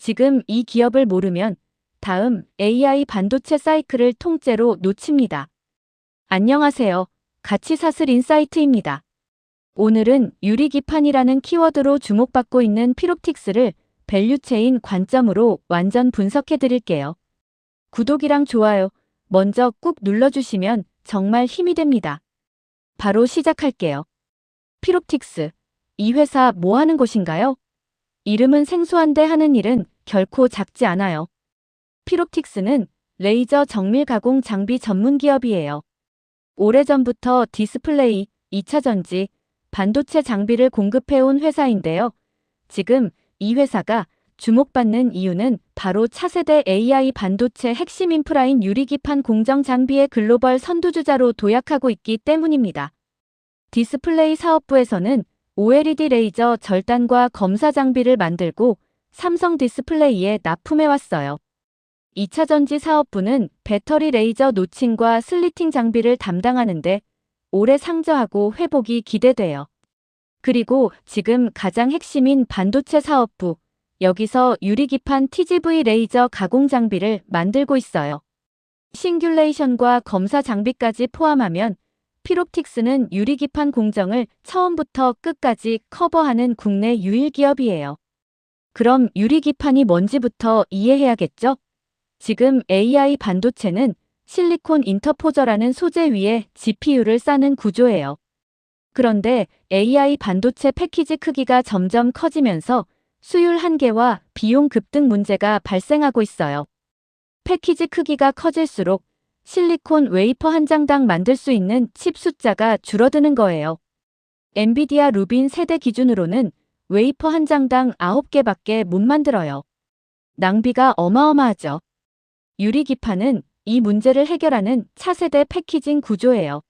지금 이 기업을 모르면 다음 AI 반도체 사이클을 통째로 놓칩니다. 안녕하세요. 가치사슬 인사이트입니다. 오늘은 유리기판이라는 키워드로 주목받고 있는 피롭틱스를 밸류체인 관점으로 완전 분석해 드릴게요. 구독이랑 좋아요 먼저 꾹 눌러주시면 정말 힘이 됩니다. 바로 시작할게요. 피롭틱스. 이 회사 뭐 하는 곳인가요? 이름은 생소한데 하는 일은 결코 작지 않아요. 피롭틱스는 레이저 정밀 가공 장비 전문 기업이에요. 오래전부터 디스플레이, 2차 전지, 반도체 장비를 공급해온 회사인데요. 지금 이 회사가 주목받는 이유는 바로 차세대 AI 반도체 핵심 인프라인 유리기판 공정 장비의 글로벌 선두주자로 도약하고 있기 때문입니다. 디스플레이 사업부에서는 OLED 레이저 절단과 검사 장비를 만들고 삼성 디스플레이에 납품해왔어요. 2차 전지 사업부는 배터리 레이저 노칭과 슬리팅 장비를 담당하는데 올해 상저하고 회복이 기대돼요. 그리고 지금 가장 핵심인 반도체 사업부, 여기서 유리기판 TGV 레이저 가공 장비를 만들고 있어요. 싱귤레이션과 검사 장비까지 포함하면 피롭틱스는 유리기판 공정을 처음부터 끝까지 커버하는 국내 유일 기업이에요. 그럼 유리기판이 뭔지부터 이해해야겠죠? 지금 AI 반도체는 실리콘 인터포저라는 소재 위에 GPU를 싸는 구조예요. 그런데 AI 반도체 패키지 크기가 점점 커지면서 수율 한계와 비용 급등 문제가 발생하고 있어요. 패키지 크기가 커질수록 실리콘 웨이퍼 한 장당 만들 수 있는 칩 숫자가 줄어드는 거예요. 엔비디아 루빈 세대 기준으로는 웨이퍼 한 장당 9개밖에 못 만들어요. 낭비가 어마어마하죠. 유리기판은 이 문제를 해결하는 차세대 패키징 구조예요.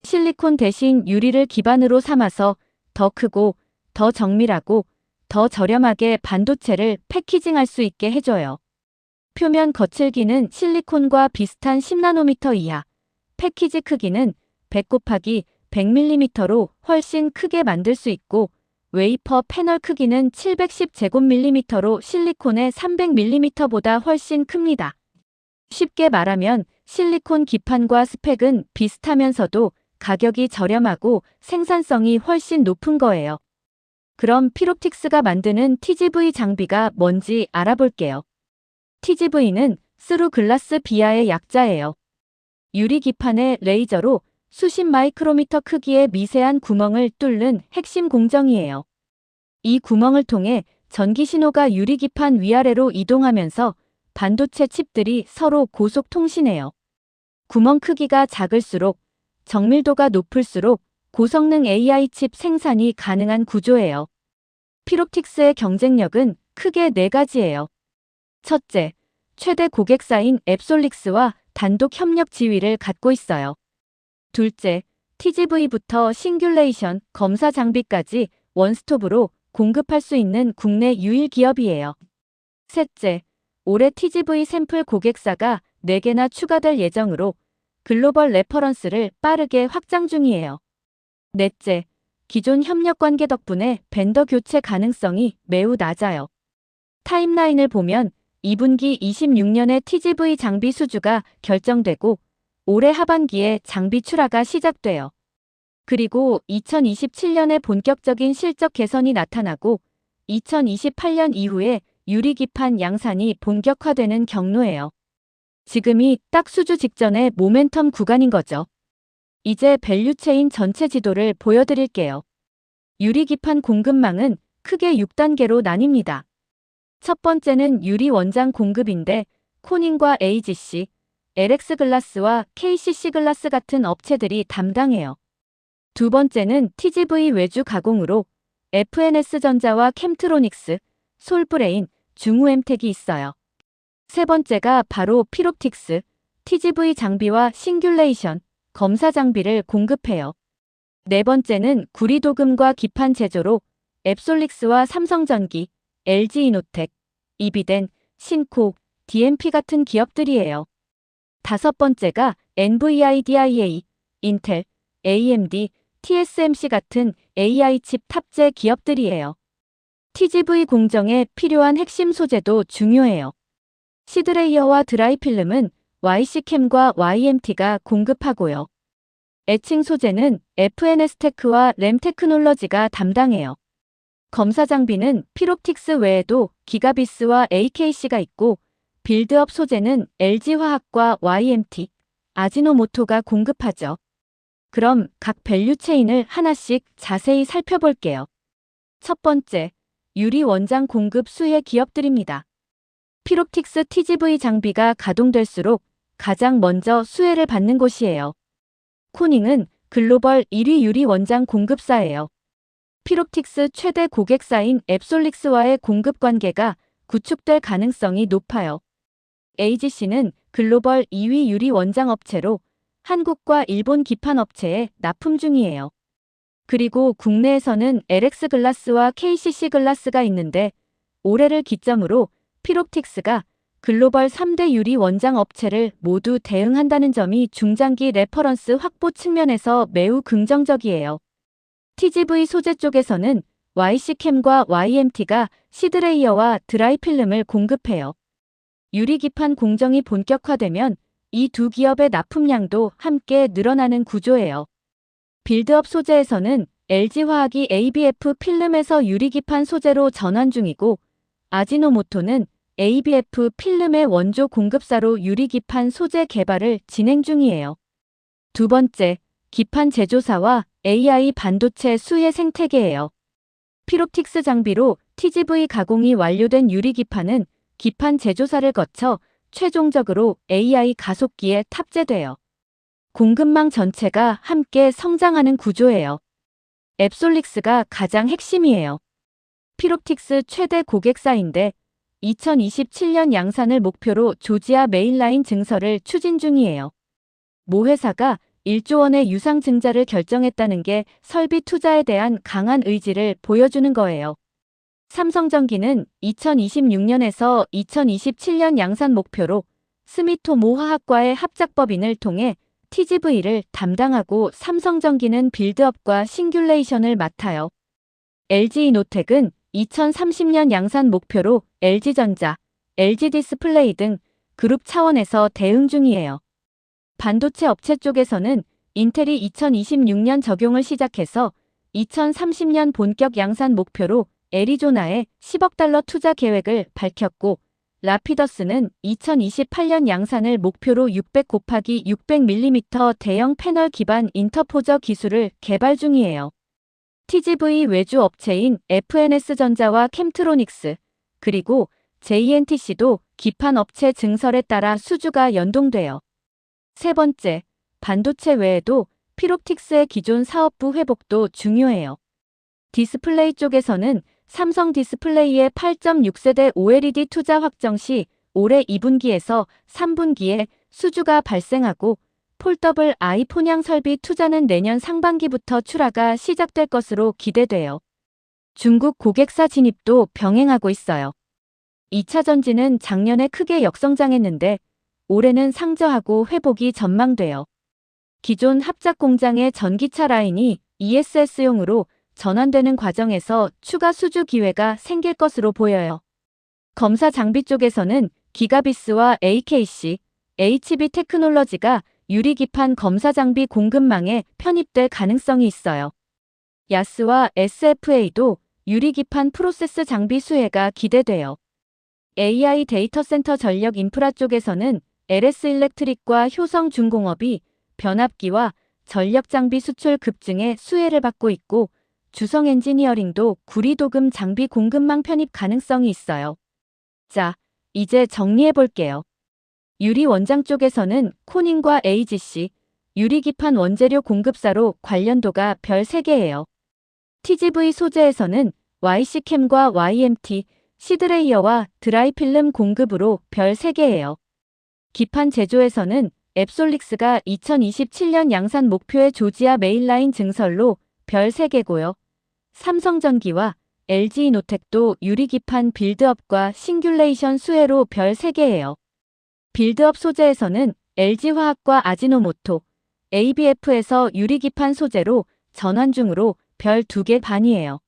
실리콘 대신 유리를 기반으로 삼아서 더 크고 더 정밀하고 더 저렴하게 반도체를 패키징할 수 있게 해줘요. 표면 거칠기는 실리콘과 비슷한 10나노미터 이하, 패키지 크기는 100 곱하기 100mm로 훨씬 크게 만들 수 있고 웨이퍼 패널 크기는 710제곱밀리미터로 실리콘의 300mm보다 훨씬 큽니다. 쉽게 말하면 실리콘 기판과 스펙은 비슷하면서도 가격이 저렴하고 생산성이 훨씬 높은 거예요. 그럼 피롭틱스가 만드는 TGV 장비가 뭔지 알아볼게요. TGV는 스루 글라스 비아의 약자예요. 유리기판의 레이저로 수십 마이크로미터 크기의 미세한 구멍을 뚫는 핵심 공정이에요. 이 구멍을 통해 전기 신호가 유리기판 위아래로 이동하면서 반도체 칩들이 서로 고속 통신해요. 구멍 크기가 작을수록 정밀도가 높을수록 고성능 AI 칩 생산이 가능한 구조예요. 피롭틱스의 경쟁력은 크게 4가지예요. 첫째, 최대 고객사인 앱솔릭스와 단독 협력 지위를 갖고 있어요. 둘째, TGV부터 싱귤레이션, 검사 장비까지 원스톱으로 공급할 수 있는 국내 유일 기업이에요. 셋째, 올해 TGV 샘플 고객사가 4개나 추가될 예정으로 글로벌 레퍼런스를 빠르게 확장 중이에요. 넷째, 기존 협력 관계 덕분에 벤더 교체 가능성이 매우 낮아요. 타임라인을 보면 2분기 26년에 TGV 장비 수주가 결정되고 올해 하반기에 장비 출하가 시작돼요. 그리고 2027년에 본격적인 실적 개선이 나타나고 2028년 이후에 유리기판 양산이 본격화되는 경로예요. 지금이 딱 수주 직전의 모멘텀 구간인 거죠. 이제 밸류체인 전체 지도를 보여드릴게요. 유리기판 공급망은 크게 6단계로 나뉩니다. 첫 번째는 유리 원장 공급인데 코닝과 AGC, LX 글라스와 KCC 글라스 같은 업체들이 담당해요. 두 번째는 TGV 외주 가공으로 FNS전자와 캠트로닉스, 솔브레인, 중후엠텍이 있어요. 세 번째가 바로 피롭틱스, TGV 장비와 싱귤레이션, 검사 장비를 공급해요. 네 번째는 구리도금과 기판 제조로 앱솔릭스와 삼성전기, LG이노텍, 이비덴, 신코, DMP 같은 기업들이에요. 다섯 번째가 NVIDIA, 인텔, AMD, TSMC 같은 AI 칩 탑재 기업들이에요. TGV 공정에 필요한 핵심 소재도 중요해요. 시드레이어와 드라이필름은 YC캠과 YMT가 공급하고요. 애칭 소재는 FNS테크와 램테크놀러지가 담당해요. 검사 장비는 피롭틱스 외에도 기가비스와 AKC가 있고 빌드업 소재는 LG화학과 YMT, 아지노모토가 공급하죠. 그럼 각 밸류 체인을 하나씩 자세히 살펴볼게요. 첫 번째, 유리 원장 공급 수혜 기업들입니다. 피롭틱스 TGV 장비가 가동될수록 가장 먼저 수혜를 받는 곳이에요. 코닝은 글로벌 1위 유리 원장 공급사예요. 피롭틱스 최대 고객사인 앱솔릭스와의 공급 관계가 구축될 가능성이 높아요. AGC는 글로벌 2위 유리 원장 업체로 한국과 일본 기판 업체에 납품 중이에요. 그리고 국내에서는 LX 글라스와 KCC 글라스가 있는데 올해를 기점으로 피롭틱스가 글로벌 3대 유리 원장 업체를 모두 대응한다는 점이 중장기 레퍼런스 확보 측면에서 매우 긍정적이에요. TGV 소재 쪽에서는 YC캠과 YMT가 시드레이어와 드라이필름을 공급해요. 유리기판 공정이 본격화되면 이 두 기업의 납품량도 함께 늘어나는 구조예요. 빌드업 소재에서는 LG화학이 ABF 필름에서 유리기판 소재로 전환 중이고 아지노모토는 ABF 필름의 원조 공급사로 유리기판 소재 개발을 진행 중이에요. 두 번째, 기판 제조사와 AI 반도체 수혜 생태계예요. 피롭틱스 장비로 TGV 가공이 완료된 유리기판은 기판 제조사를 거쳐 최종적으로 AI 가속기에 탑재돼요. 공급망 전체가 함께 성장하는 구조예요. 앱솔릭스가 가장 핵심이에요. 피롭틱스 최대 고객사인데 2027년 양산을 목표로 조지아 메인라인 증설을 추진 중이에요. 모 회사가 1조 원의 유상 증자를 결정했다는 게 설비 투자에 대한 강한 의지를 보여주는 거예요. 삼성전기는 2026년에서 2027년 양산 목표로 스미토모 화학과의 합작법인을 통해 TGV를 담당하고 삼성전기는 빌드업과 싱귤레이션을 맡아요. LG이노텍은 2030년 양산 목표로 LG전자, LG디스플레이 등 그룹 차원에서 대응 중이에요. 반도체 업체 쪽에서는 인텔이 2026년 적용을 시작해서 2030년 본격 양산 목표로 애리조나에 10억 달러 투자 계획을 밝혔고 라피더스는 2028년 양산을 목표로 600×600mm 대형 패널 기반 인터포저 기술을 개발 중이에요. TGV 외주 업체인 FNS전자와 캠트로닉스, 그리고 JNTC도 기판 업체 증설에 따라 수주가 연동돼요. 세 번째, 반도체 외에도 피롭틱스의 기존 사업부 회복도 중요해요. 디스플레이 쪽에서는 삼성 디스플레이의 8.6세대 OLED 투자 확정 시 올해 2분기에서 3분기에 수주가 발생하고 폴더블 아이폰형 설비 투자는 내년 상반기부터 출하가 시작될 것으로 기대돼요. 중국 고객사 진입도 병행하고 있어요. 2차 전지는 작년에 크게 역성장했는데 올해는 상저하고 회복이 전망돼요. 기존 합작 공장의 전기차 라인이 ESS용으로 전환되는 과정에서 추가 수주 기회가 생길 것으로 보여요. 검사 장비 쪽에서는 기가비스와 AKC, HB테크놀러지가 유리기판 검사 장비 공급망에 편입될 가능성이 있어요. 야스와 SFA도 유리기판 프로세스 장비 수혜가 기대돼요. AI 데이터 센터 전력 인프라 쪽에서는 LS일렉트릭과 효성중공업이 변압기와 전력 장비 수출 급증에 수혜를 받고 있고 주성 엔지니어링도 구리도금 장비 공급망 편입 가능성이 있어요. 자, 이제 정리해 볼게요. 유리 원장 쪽에서는 코닝과 AGC, 유리기판 원재료 공급사로 관련도가 별 3개예요. TGV 소재에서는 YC캠과 YMT, 시드레이어와 드라이필름 공급으로 별 3개예요. 기판 제조에서는 앱솔릭스가 2027년 양산 목표의 조지아 메인라인 증설로 별 3개고요. 삼성전기와 LG이노텍도 유리기판 빌드업과 싱귤레이션 수혜로 별 3개예요. 빌드업 소재에서는 LG화학과 아지노모토, ABF에서 유리기판 소재로 전환 중으로 별 2개 반이에요.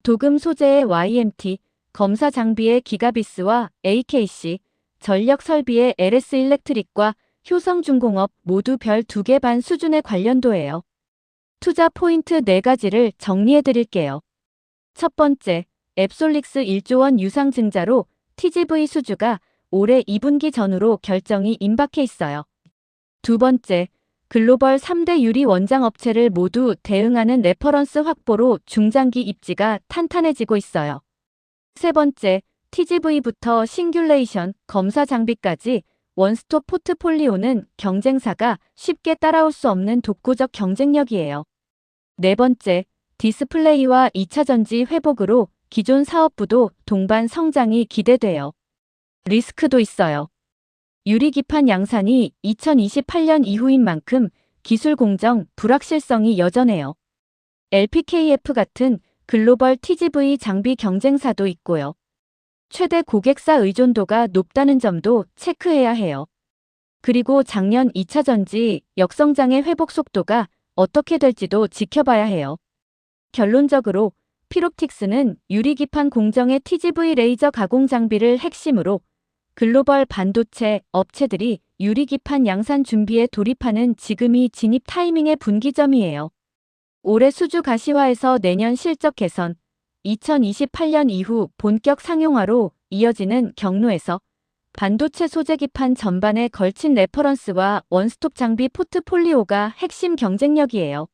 도금 소재의 YMT, 검사 장비의 기가비스와 AKC, 전력 설비의 LS 일렉트릭과 효성중공업 모두 별 2개 반 수준의 관련도예요. 투자 포인트 4가지를 정리해 드릴게요. 첫 번째, 앱솔릭스 1조 원 유상증자로 TGV 수주가 올해 2분기 전후로 결정이 임박해 있어요. 두 번째, 글로벌 3대 유리 원장 업체를 모두 대응하는 레퍼런스 확보로 중장기 입지가 탄탄해지고 있어요. 세 번째, TGV부터 싱귤레이션, 검사 장비까지 원스톱 포트폴리오는 경쟁사가 쉽게 따라올 수 없는 독보적 경쟁력이에요. 네 번째, 디스플레이와 2차전지 회복으로 기존 사업부도 동반 성장이 기대돼요. 리스크도 있어요. 유리기판 양산이 2028년 이후인 만큼 기술 공정 불확실성이 여전해요. LPKF 같은 글로벌 TGV 장비 경쟁사도 있고요. 최대 고객사 의존도가 높다는 점도 체크해야 해요. 그리고 작년 2차전지 역성장의 회복 속도가 어떻게 될지도 지켜봐야 해요. 결론적으로 피롭틱스는 유리기판 공정의 TGV 레이저 가공 장비를 핵심으로 글로벌 반도체 업체들이 유리기판 양산 준비에 돌입하는 지금이 진입 타이밍의 분기점이에요. 올해 수주 가시화에서 내년 실적 개선, 2028년 이후 본격 상용화로 이어지는 경로에서 반도체 소재 기판 전반에 걸친 레퍼런스와 원스톱 장비 포트폴리오가 핵심 경쟁력이에요.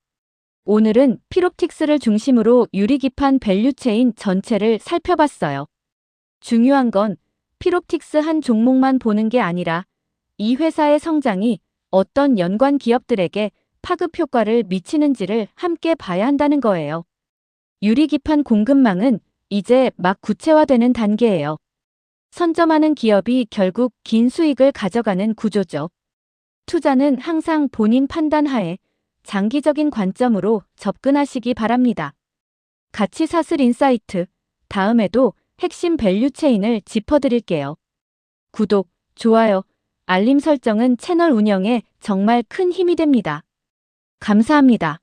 오늘은 피롭틱스를 중심으로 유리기판 밸류체인 전체를 살펴봤어요. 중요한 건 피롭틱스 한 종목만 보는 게 아니라 이 회사의 성장이 어떤 연관 기업들에게 파급 효과를 미치는지를 함께 봐야 한다는 거예요. 유리기판 공급망은 이제 막 구체화되는 단계예요. 선점하는 기업이 결국 긴 수익을 가져가는 구조죠. 투자는 항상 본인 판단하에 장기적인 관점으로 접근하시기 바랍니다. 가치 사슬 인사이트, 다음에도 핵심 밸류 체인을 짚어드릴게요. 구독, 좋아요, 알림 설정은 채널 운영에 정말 큰 힘이 됩니다. 감사합니다.